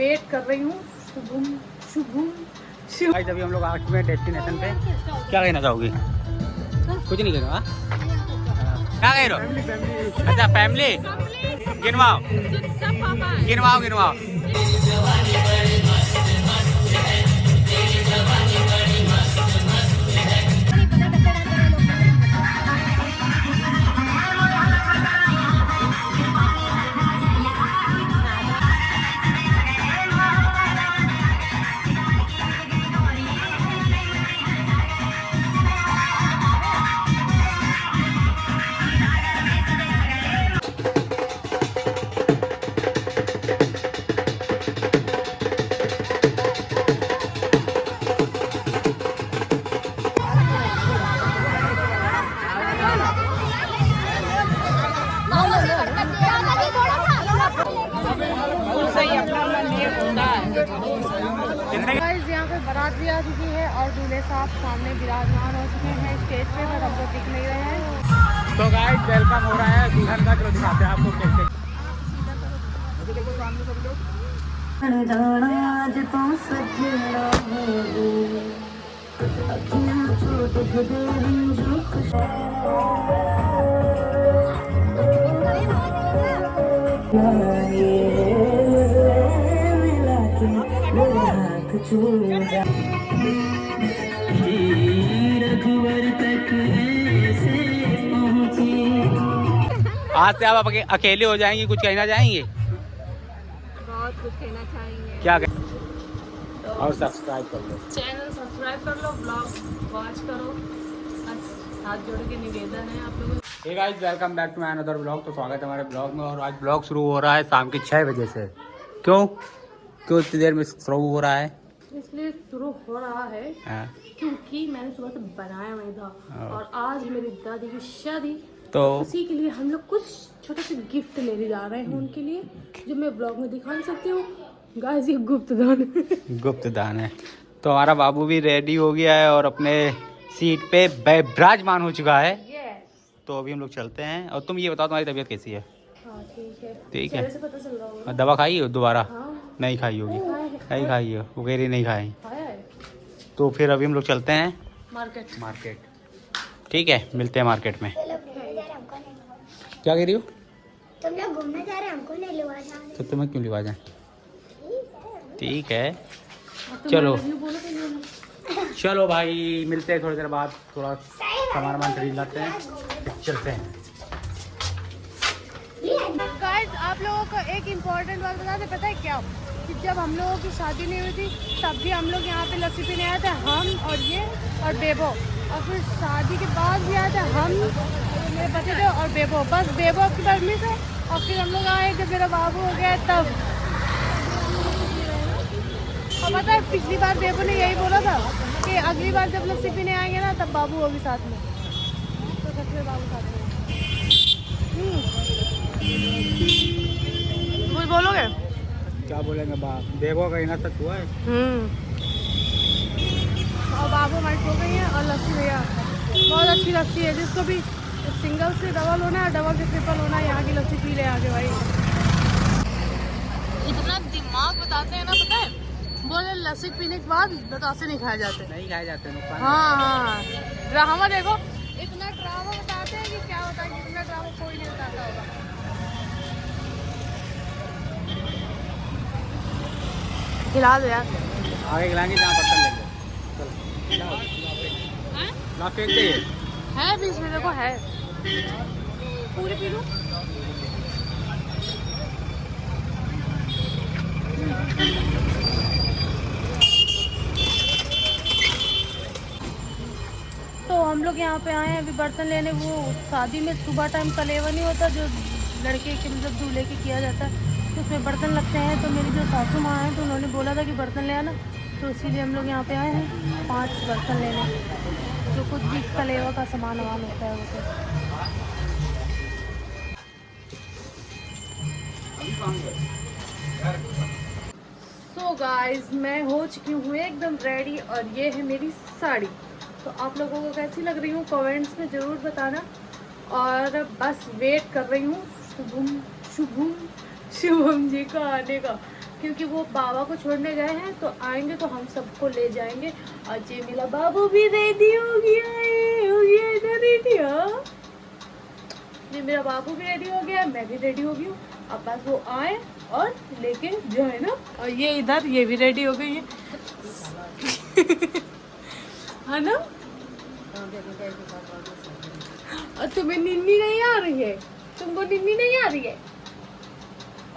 Wait कर रही हूँ। शुभम शुभम शुभ। जब हम लोग आ चुके हैं डेस्टिनेशन पे, क्या कहना चाहोगी? कुछ नहीं कहना। क्या कह रहे हो? अच्छा फैमिली, गिनवाओ गिनवाओ गिनवाओ। गाइस यहाँ पे बारात भी आ चुकी है और दूल्हे साहब सामने विराजमान हो चुके हैं स्टेज पे, पर हम लोग दिख नहीं रहे हैं। तो गाइस वेलकम हो रहा है दुल्हन का। चलो दिखाते हैं आपको कैसे। आज से आप अकेले हो जाएंगे, कुछ कहना चाहेंगे? बहुत कुछ कहना चाहेंगे। क्या और सब्सक्राइब कर लो, चैनल सब्सक्राइब कर लो, ब्लॉग वॉच करो, बस हाथ जोड़ के निवेदन है आप लोगों। Hey guys welcome back to my another blog. तो स्वागत है हमारे ब्लॉग में। और आज ब्लॉग शुरू हो रहा है शाम के 6 बजे से। क्यों इतनी देर में शुरू हो रहा है? इसलिए शुरू हो रहा है क्योंकि मैंने सुबह से बनाया नहीं था और आज मेरी दादी की शादी, तो उसी के लिए हम लोग कुछ छोटे से गिफ्ट लेने जा रहे हैं उनके लिए, जो मैं ब्लॉग में दिखा नहीं सकती हूँ। गाइस ये गुप्त दान है। तो हमारा बाबू भी रेडी हो गया है और अपने सीट पे विराजमान हो चुका है। तो अभी हम लोग चलते हैं। और तुम ये बताओ तुम्हारी तबीयत कैसी है? हाँ ठीक है। ठीक है। से पता चल रहा होगा। दवा खाई हो दोबारा? हाँ। नहीं खाई होगी। नहीं खाई हो वगैरह नहीं खाई। खाया है। तो फिर अभी हम लोग चलते हैं मार्केट। ठीक है, मिलते हैं मार्केट में। क्या कह रही हो? तुम लोग घूमने जा रहे हैं, हमको नहीं लिवा जा रहे। तो तुम्हें क्यों लिवा जाए? ठीक है चलो चलो भाई, मिलते हैं थोड़ी देर बाद। थोड़ा सामान खरीद लाते हैं, चलते हैं। गाइस आप लोगों को एक इम्पोर्टेंट बात बता दें, पता है क्या? कि जब हम लोगों की शादी नहीं हुई थी तब भी हम लोग यहाँ पे लस्सी पीने आए थे, हम और ये और बेबो। और फिर शादी के बाद भी आए थे हम, मेरे बच्चे थे और बेबो, बस बेबो की परमिशन। और फिर हम लोग आए जब मेरा बाबू हो गया तब। और पता है पिछली बार बेबो ने यही बोला था कि अगली बार जब लस्सी पीने आएंगे ना तब बाबू होगी साथ में। तो सच में बाबू साथ में। कुछ बोलोगे? क्या बोलेंगे? बेबो का इना सच हुआ है। और बाबू हमारी सो गई है। और लस्सी भैया बहुत अच्छी लस्सी है, जिसको भी सिंगल से डबल होना है, डबल से ट्रिपल होना है, यहाँ की लस्सी पी ले आगे भाई। इतना दिमाग बताते हैं ना, पता है? बोले लस्सी पीने के बाद बतासे नहीं खाए जाते। नुकसान। हाँ ड्रामा देखो, इतना ड्रामा बताते हैं कि क्या होता है, इतना ड्रामा कोई नहीं बताता होगा। खिला दो यार। आगे खिलाएंगे जहाँ बर्तन लेंगे। चलो ना फेंक दे। है बीच में देखो, है पूरी पी लो। तो हम लोग यहाँ पे आए हैं अभी बर्तन लेने। वो शादी में सुबह टाइम कलेवा नहीं होता जो लड़के के मतलब दूल्हे के किया जाता है, तो उसमें बर्तन लगते हैं। तो मेरी जो सासू माँ हैं तो उन्होंने बोला था कि बर्तन ले आना, तो इसीलिए हम लोग यहाँ पे आए हैं 5 बर्तन लेने, जो कुछ भी कलेवा का सामान वामान होता है वो तो गाइस मैं हो चुकी हूँ एकदम रेडी और ये है मेरी साड़ी। तो आप लोगों को कैसी लग रही हूँ कमेंट्स में ज़रूर बताना। और बस वेट कर रही हूँ शुभम जी का आने का। क्योंकि वो बाबा को छोड़ने गए हैं, तो आएंगे तो हम सबको ले जाएंगे। आज ये मेरा बाबू भी रेडी हो गया इधर रेडी। ये मेरा बाबू भी रेडी हो गया, मैं भी रेडी हो गई हूँ। अब बस वो आए और लेके जाए ना। और ये इधर ये भी रेडी हो गई है है ना। और तुम्हें निन्नी नहीं आ रही है? तुमको निन्नी नहीं आ रही है?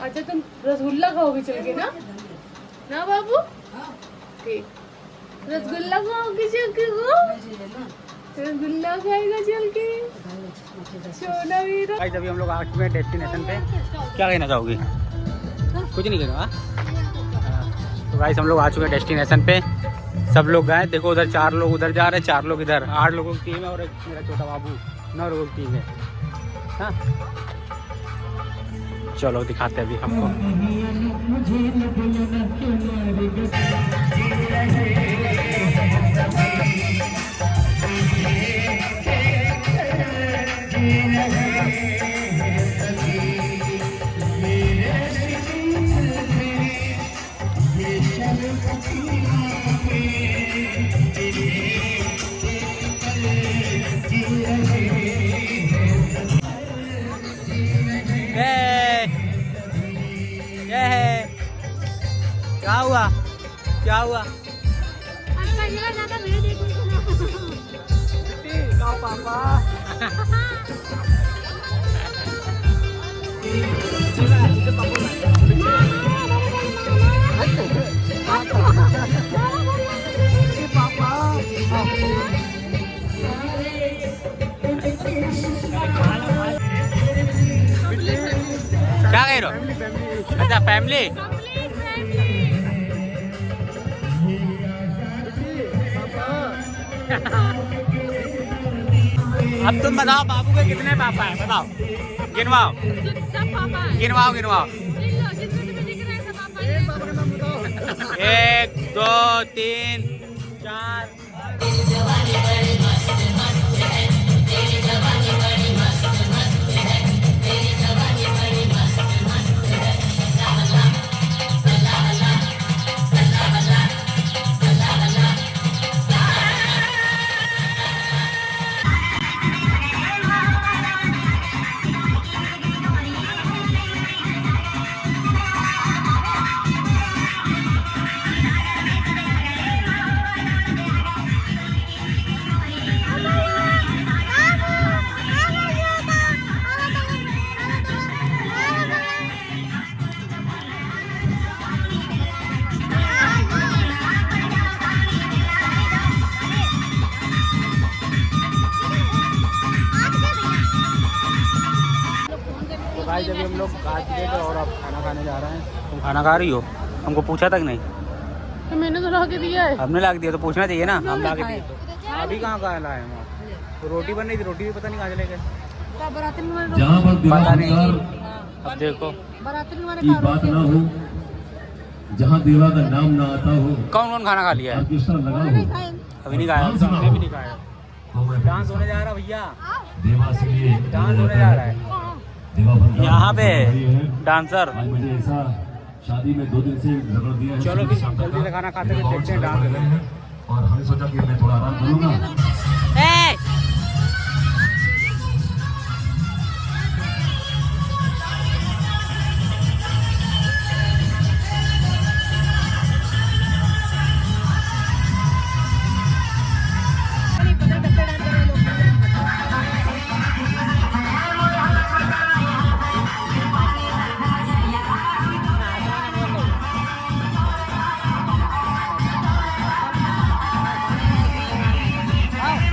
अच्छा तुम रसगुल्ला खाओगे चल के ना ना बाबू? ठीक, रसगुल्ला खाओगे चल के? रसगुल्ला खाएगा चल के सोना वीरा। गाइस अभी हम लोग आ चुके हैं डेस्टिनेशन पे। क्या कहना चाहोगी? कुछ नहीं कहना। तो गाइस हम लोग आ चुके हैं डेस्टिनेशन पे। सब लोग गए, देखो उधर 4 लोग उधर जा रहे हैं, 4 लोग इधर। 8 लोगों की टीम है और एक मेरा छोटा बाबू 9 लोगों की टीम है। हाँ चलो दिखाते हैं अभी हमको। क्या हुआ? क्या हुआ? पापा क्या कह रहे हो? अच्छा फैमिली। अब तुम बताओ बाबू के कितने पापा है? बताओ, गिनवाओ गिनवाओ गिनवाओ। 1 2 3 4। भाई जब हम लोग खा चुके थे और अब खाना खाने जा रहे हैं। तुम खाना खा रही हो? हमको पूछा तक नहीं। तो मैंने तो ला के दिया है। हमने ला के दिया तो पूछना चाहिए ना। हम ला के दिए तो अभी कहाँ कहाँ लाए हम? तो रोटी बन रही थी, रोटी भी पता नहीं कहाँ चले गए। पता नहीं। अब देखो की बात ना हो, जहाँ देवा का नाम ना आता हो। कौन कौन खाना खा लिया है? अभी नहीं खाया, हमने भी नहीं खाया। डांस होने जा रहा भैया, डांस होने जा रहा है यहाँ पे डांसर। मुझे ऐसा शादी में 2 दिन से रगड़ दिया है। चलो जल्दी से खाना खाते हुए देखते हैं डांस। और हमने सोचा कि मैं थोड़ा आराम करूँगा। आओ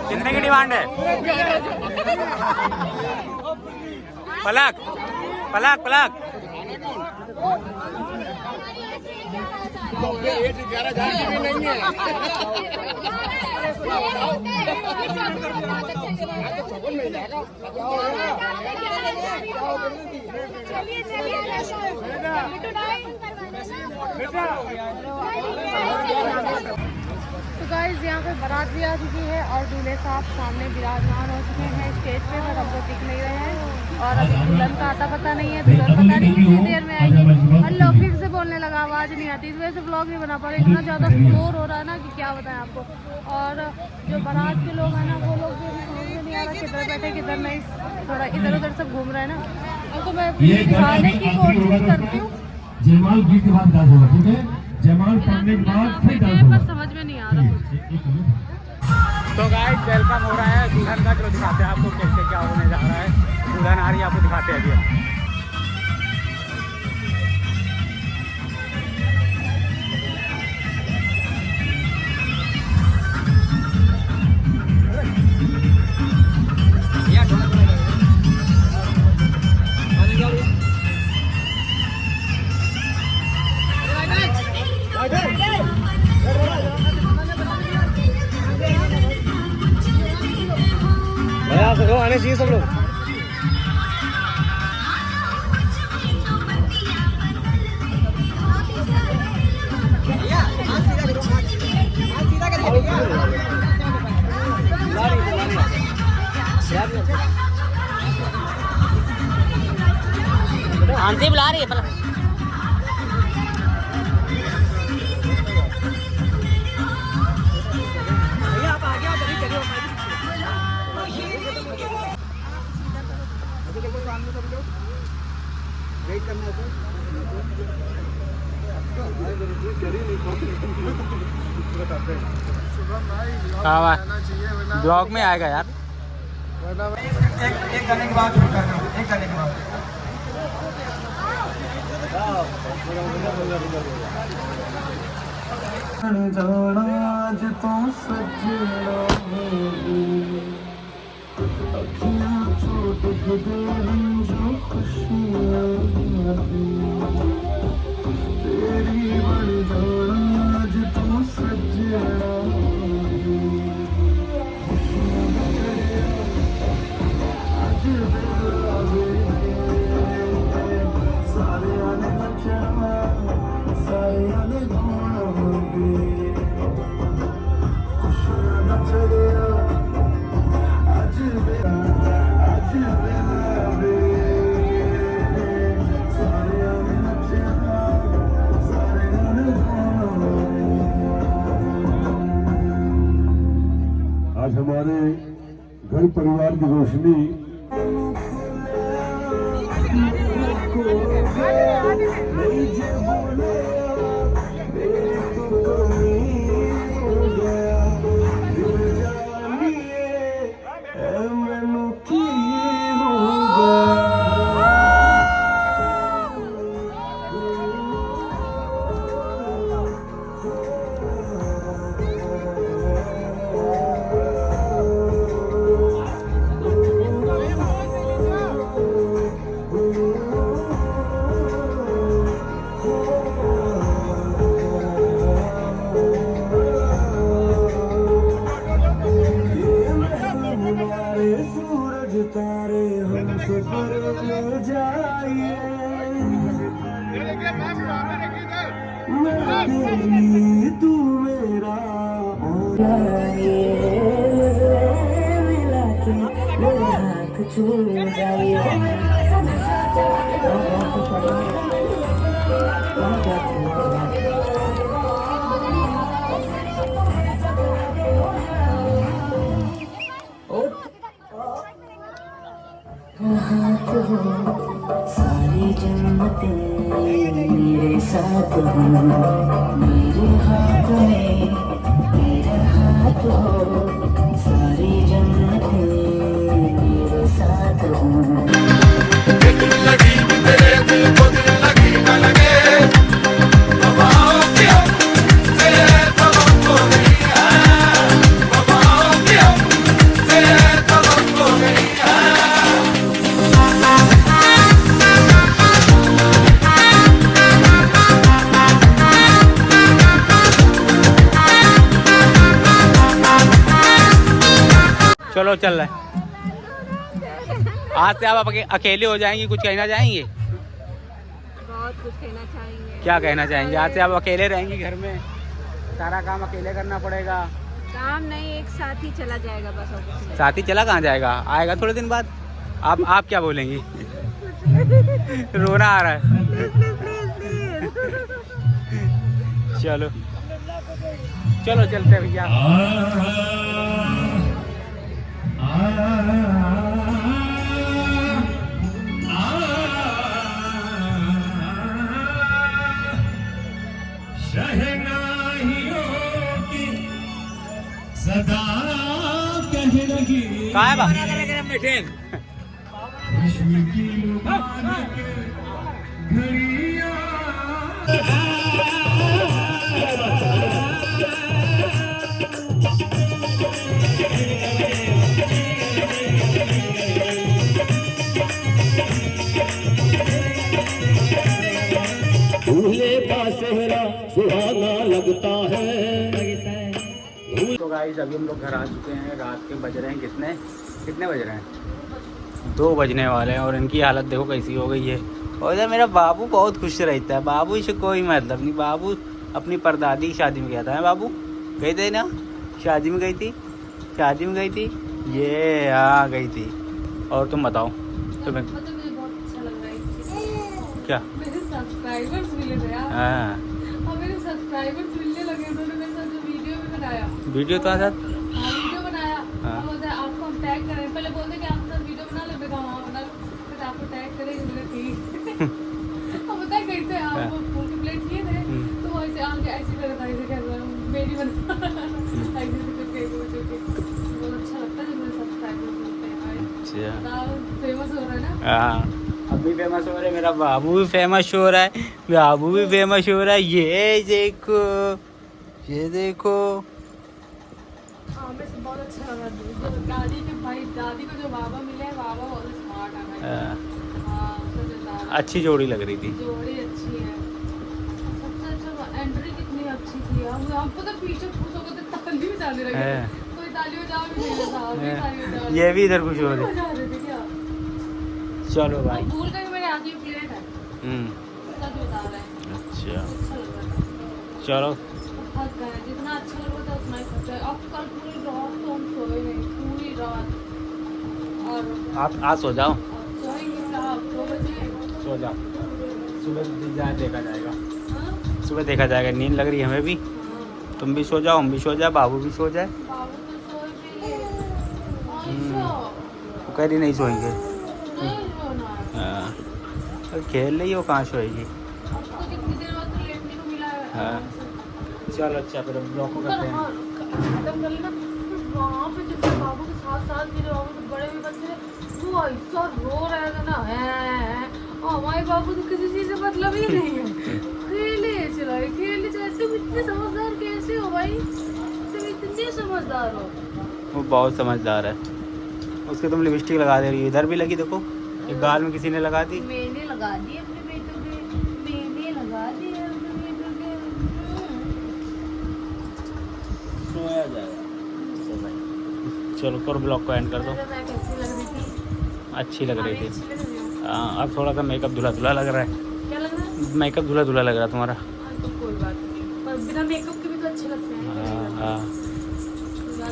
कितने की डिमांड है? पलक पलक पलक तो गाइस यहाँ पे बारात भी आ चुकी है और दूल्हे साहब सामने विराजमान हो चुके हैं स्टेज पे, पर हमको दिख नहीं रहे हैं। और अभी दुल्हन का आता पता नहीं है, दुल्हन पता नहीं कितनी देर में आएगी। अल्लाह फिर से बोलने लगा, आवाज़ नहीं आती, इस वजह से ब्लॉग नहीं बना पा रहे। इतना ज़्यादा शोर हो रहा है ना कि क्या बताएं आपको। और जो बारात के लोग हैं ना, वो लोग भी अभी समझ में नहीं आ रहा किधर बैठे किधर नहीं, थोड़ा इधर उधर सब घूम रहे हैं ना। आपको मैं दिखाने की कोशिश करती हूँ, जयमाल गीत के बाद डांस होगा, ठीक है? जयमाल पढ़ने के बाद फिर डांस होगा। पर समझ में नहीं आ रहा। तो गाइस वेलकम हो रहा है दुल्हन का, चलो दिखाते हैं आपको कैसे क्या होने जा रहा है। दुल्हन आ रही है, आपको दिखाते हैं अभी। आने चाहिए सब लोग। आंटी बुला रही है पहले। ब्लॉग में आएगा यार। एक गाने के बाद शुरू करना, एक गाने के बाद। जाना आज तो सजना अखियां छोड़ दे जो खुशियां तेरी बन जाना आज तो सजना आज हमारे घर परिवार की रोशनी सारी जन्नतें मेरे साथ हो, मेरे हाथ में मेरे हाथ हो, सारी जन्नतें मेरे साथ हो। चलो चल रहे हैं। आज से आप अकेले हो जाएंगी, कुछ कहना चाहेंगे? बहुत कुछ कहना चाहेंगे। क्या कहना चाहेंगे? आज से आप अकेले रहेंगी घर में, सारा काम अकेले करना पड़ेगा। काम नहीं, एक साथ ही चला जाएगा बस, और कुछ नहीं। साथी चला कहाँ जाएगा? आएगा थोड़े दिन बाद। आप क्या बोलेंगी? रोना आ रहा है। चलो चलो चलते हैं भैया। सदा कह रही कहाँ है बा? दूल्हे का सेहरा सुहाना लगता है। तो गाइस अभी हम लोग घर आ चुके हैं। रात के बज रहे हैं कितने बज रहे हैं? 2 बजने वाले हैं और इनकी हालत देखो कैसी हो गई है। और इधर मेरा बाबू बहुत खुश रहता है। बाबू से कोई मतलब नहीं। बाबू अपनी परदादी की शादी में गया था। बाबू गए थे ना? शादी में गई थी। शादी में गई थी। ये आ गई थी। और तुम बताओ तुम्हें मुझे बहुत अच्छा लग रहा है। क्या? मेरे सब्सक्राइबर्स मिले थे यार। हाँ और मेरे सब्सक्राइबर्स मिलने लगे। उन्होंने मेरे साथ जो वीडियो भी बनाया। वीडियो तो साथ वीडियो बनाया। हाँ। बोलते हैं आपको हम टैग करें। पहले बोलते कि आपके साथ वीडियो बना लो। मैं कहा हाँ बना लो। फिर आपको टैग करेंगे। मैंने ठीक। अब बताए कैसे आप वो फूल की प्लेट किए थे तो वो ऐसे आगे ऐसे कर रहा था। ऐसे कर रहा हूँ मेरी बना ऐसे करके बहुत अच्छा लगता है जब मेरे सब्सक्राइबर्स मिलते हैं। फेमस हो रहा है ना? हाँ अब भी फेमस हो रहा है। मेरा बाबू भी फेमस हो रहा है। बाबू भी फेमस हो रहा है। ये देखो ये देखो। हाँ मेरे से बहुत अच्छा लगा। जो दादी के भाई दादी को जो बाबा मिले हैं, बाबा बहुत स्मार्ट है भाई। हाँ उसका जो दादा अच्छी जोड़ी लग रही थी। जोड़ी अच्छी है। सबसे अच्छा एंट्री कितनी अच्छी थी। हम पता पीछे खुश हो गए थे। ताली भी जाने लगे। कोई ताली बजा भी नहीं रहा था। अभी ताली बजा ये भी इधर कुछ हो रही। बजा रहे थे क्या? चलो भाई। भूल गए मेरे आगे प्लेट है। सच बता रहे हैं। अच्छा अच्छा लग रहा था। चलो थक गए। जितना अच्छा लग रहा था उतना ही थक गए। अब कल पूरी रात तो हम सोए नहीं। पूरी रात। और आप आज सो जाओ। अब सोएंगे साहब 2 बजे। सो जाओ। सुबह देखा जाएगा। हाँ? सुबह देखा जाएगा। नींद लग रही है हमें भी। हाँ। तुम भी सो जाओ, हम भी सो जाए, बाबू भी सो जाए। बाबू तो सोए भी लिए। अच्छा वो कह रही नहीं सोएंगे। नहीं सोना है। हाँ तो खेल रही हो, कहाँ सोएगी? आपको कितनी देर बाद तो लेटने को मिला है। हाँ। चलो अच्छा फिर ब्लॉक को करते हैं। खत्म कर लेना। फिर वहाँ पे जब मैं बाबू के साथ मेरे बाबू के बड़े भी बच्चे थे, वो ऐसा रो रहे थे ना है। हमारे बाबू तो किसी चीज से मतलब ही नहीं है। खेले चलाए। तुम इतने समझदार कैसे हो भाई? तुम इतने समझदार हो। वो बहुत समझदार है। उसके तुम लिपस्टिक लगा दे रही हो। इधर भी लगी देखो। एक गाल में किसी ने लगा दी। मैंने लगा दी अपने बेटों के। मैंने लगा दी अपने बेटों के। सोया जाएगा। चलो करो ब्लॉग को एंड कर दो। मैं कैसी लग रही थी? अच्छी लग रही थी। अच्छी लग रही हूँ। हाँ अब थोड़ा सा मेकअप धुला लग रहा है। क्या लग रहा है? मेकअप धुला लग रहा है तुम्हारा। हाँ, तो कोई बात नहीं। पर बिना मेकअप के भी तो अच्छे लगते हैं। हाँ हाँ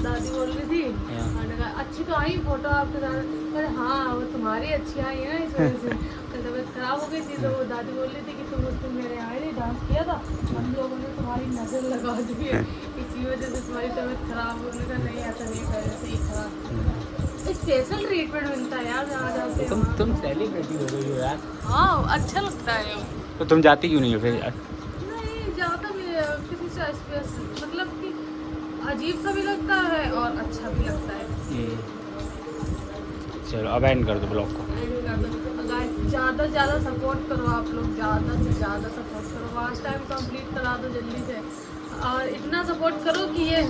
दादी बोल रही थी, हाँ। मैंने कहा अच्छी तो आई फोटो आपके साथ, अरे हाँ वो तुम्हारी अच्छी आई है ना, इस वजह से तबीयत खराब हो गई थी। तो वो दादी बोल रही थी कि तुम उस दिन मेरे आए थे, डांस किया था, हम लोगों ने तुम्हारी नज़र लगा दी है, इसी वजह से तुम्हारी तबीयत खराब होने का। नहीं ऐसा नहीं कर, ऐसे ही खराब स्पेशल ट्रीटमेंट मिलता है यार जहाँ जाते हैं वहाँ। तुम सेलिब्रिटी हो गई हो यार, हाँ अच्छा लगता है। तो तुम जाती क्यों नहीं हो फिर? नहीं ज़्यादा किसी से मतलब कि अजीब सा भी लगता है और अच्छा भी लगता है। चलो अब एंड कर दो ब्लॉग को। ज़्यादा से ज़्यादा सपोर्ट करो आप लोग, ज़्यादा से ज़्यादा सपोर्ट करो, वाच टाइम कंप्लीट करा दो जल्दी से, और इतना सपोर्ट करो कि ये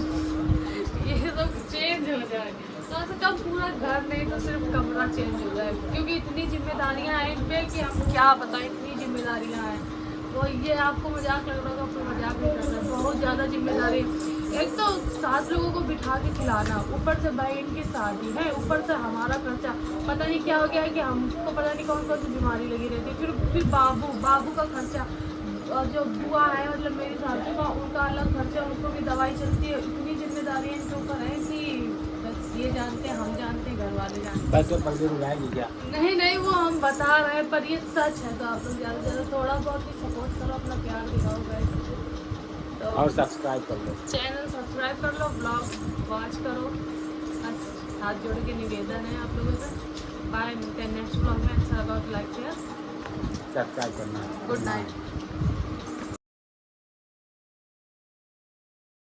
सब चेंज हो जाए, कम से कम पूरा घर नहीं तो सिर्फ कमरा चेंज हो जाए, क्योंकि इतनी जिम्मेदारियां हैं इन पे कि हम क्या बताएं, इतनी जिम्मेदारियां हैं। तो ये आपको मजाक लग रहा था, आपको मजाक नहीं कर रहा, बहुत ज़्यादा जिम्मेदारी। एक तो 7 लोगों को बिठा के खिलाना, ऊपर से बहन की शादी है, ऊपर से हमारा खर्चा, पता नहीं क्या हो गया है कि हमको पता नहीं कौन कौन सी बीमारी लगी रहती है, फिर बाबू का खर्चा, और जो बुआ है मतलब मेरी सासू का, उनका अलग खर्चा, उनको भी दवाई चलती है, इतनी जिम्मेदारियाँ इनके ऊपर हैं कि बस ये जानते हैं, हम जानते हैं, घर वाले जानते हैं। बस तो पर्दे रुलाएगी क्या? नहीं वो हम बता रहे हैं, पर ये सच है, तो आप लोग ज़्यादा से ज़्यादा थोड़ा बहुत ही सपोर्ट करो, अपना प्यार दिखाओ गाइस। तो और सब्सक्राइब कर लो, चैनल सब्सक्राइब कर लो, ब्लॉग वॉच करो, बस हाथ जोड़ के निवेदन है आप लोगों से। बाय, मिलते हैं नेक्स्ट ब्लॉग में। अच्छा लगा तो लाइक शेयर, सब्सक्राइब करना। Good night.